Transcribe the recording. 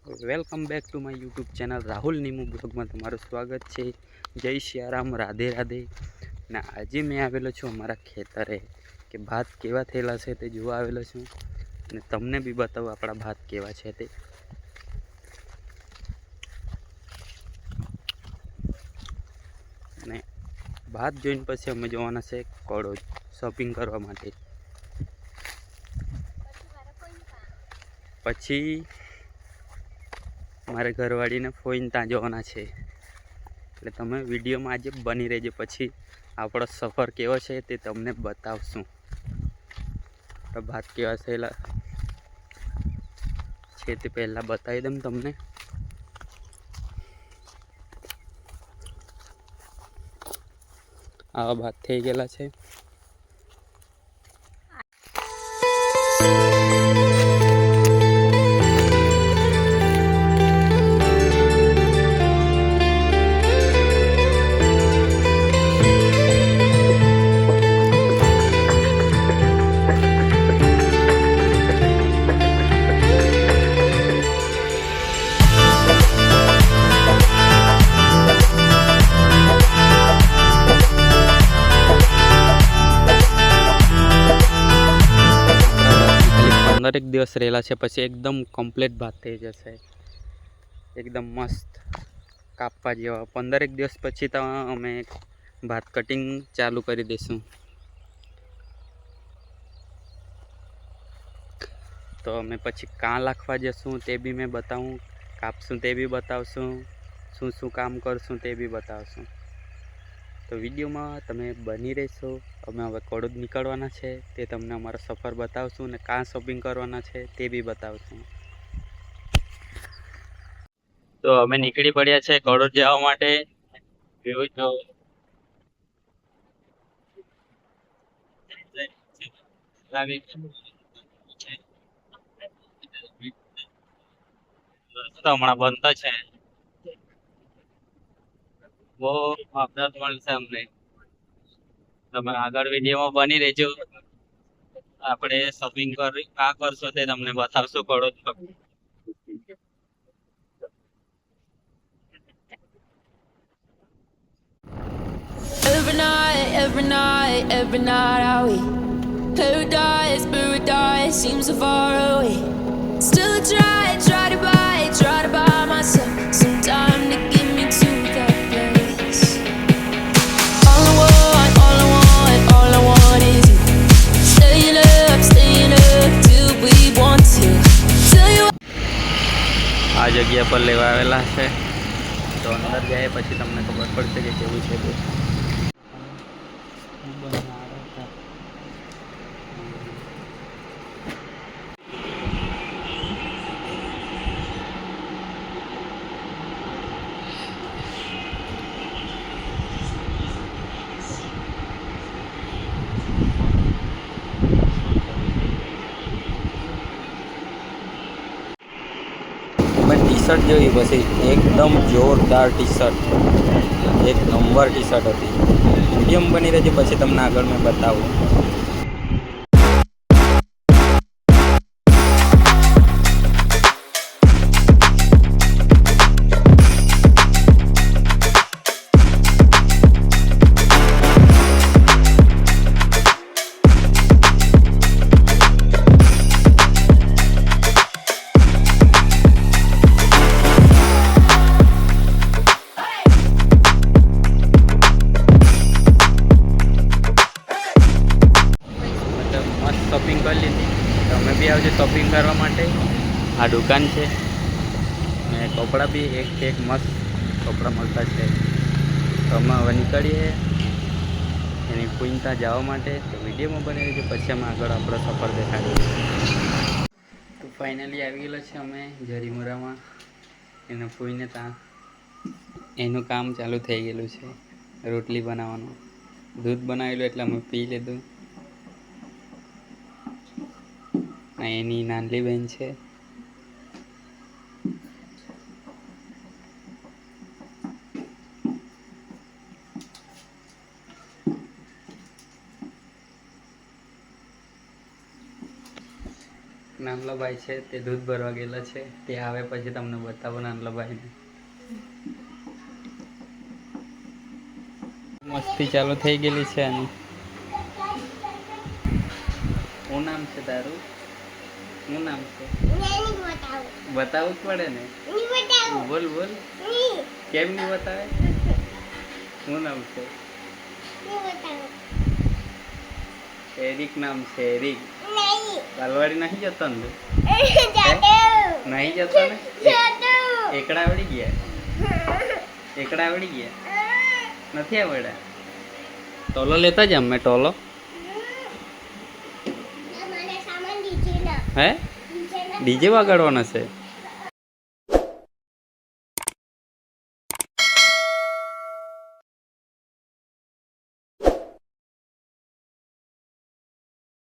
Welcome back to my YouTube channel Rahul Nimu બ્લોગમાં તમારું સ્વાગત છે। જય સિયારામ, રાધે રાધે। ને આજે મેં આવેલો છું અમારા ખેતરે કે ભાત કેવા થયેલા છે તે જોવા આવેલો છું અને તમને બી બતાવું આપણા ભાત કેવા છે તે। અને ભાત જોઈને પછી અમે જવાના છે કડોદ શોપિંગ કરવા માટે। પછી મારે ઘરવાળીને ફોઈને ત્યાં જવાના છે, એટલે તમે વિડીયોમાં આજે બની રહેજો। પછી આપણો સફર કેવો છે તે તમને બતાવશું। ભાત કેવા થયેલા છે તે પહેલાં બતાવી દઉં તમને। આવા ભાત થઈ ગયેલા છે। एक दिवस रहेला है पछी एकदम कम्प्लीट भात थई जशे, एकदम मस्त कापवा जेवा। 15 दिवस पछी तो अमे भात कटिंग चालू करी देशुं। तो अमे पछी कां लाखवा जशुं ते बी मैं बताऊँ, कापशुं ते बी बतावशुं, शुं शुं काम करशुं ते बी बतावशुं। तो विडियो में तमे बनी रहेशो। अमे हवे कड़ोद निकळवाना छे ते तमने अमारो सफर बतावशुं ने कां शॉपिंग करवाना छे ते बी बतावशुं। तो अमे निकળી પડ્યા છે કડોદ જવા માટે। જોઈ તો રસ્તો હમણાં બંધ છે, બહુ અપડાઉન મળશે અમને। તમે આગળ વિડીયોમાં બની રહેજો। આપણે શોપિંગ કરી કા કરશો તે તમને બતાવશું Kadod. every night I wait. Paradise seems so far away. Still I try to buy myself some time to get me to that place. All I want is you. Staying up till we want to. Tell you આ જગ્યા પર લેવા આવેલા છે, તો અંદર જાય પછી તમને ખબર પડશે કે કેવું છે તે। टी शर्ट जो पी एकदम जोरदार टी शर्ट, एक नंबर टी शर्ट थी। वीडियो में बनी रही पछी तमने आगळ मैं बताऊँ। शॉपिंग कर ली थी, तो मैं भी आज शॉपिंग करवा माटे। आ दुकान है ने कपड़ा भी एक मस्त कपड़ा मलता है। तो अमे हवे निकळीए एनी फूईने त्यां जवा माटे। तो विडियो में बनी रहीजो, पछी अमे आगळ आपणो सफर देखाडीए। तो फाइनली आवी गेला छे अमे जरीमुरामां। एने फूईने त्यां एनुं काम चालू थई गेलुं छे, रोटली बनाववानुं। दूध बनावेलुं એટલે અમે પી લીધું। एनी नानली बहन है। નાનલો ભાઈ છે તે દૂધ ભરવા ગયેલા છે. તે આવે પછી તમને બતાવો નાનલો ભાઈને. મસ્તી ચાલુ થઈ ગયેલી છે આની. શું નામ છે તારું? શું નામ છે? બતાવવું જ પડે ને. બોલ બોલ. કેમ નહીં બતાવે? શું નામ છે? એરિક નામ છે. એરિક. બાલવાડી નહીં જતો ને? નહીં જતો ને? એકડા આવડી ગયા? એકડા આવડી ગયા? નથી આવડ્યા? ટોલો લેતા જ અમે ટોલો. હે ડીજે વગાડવાના છે?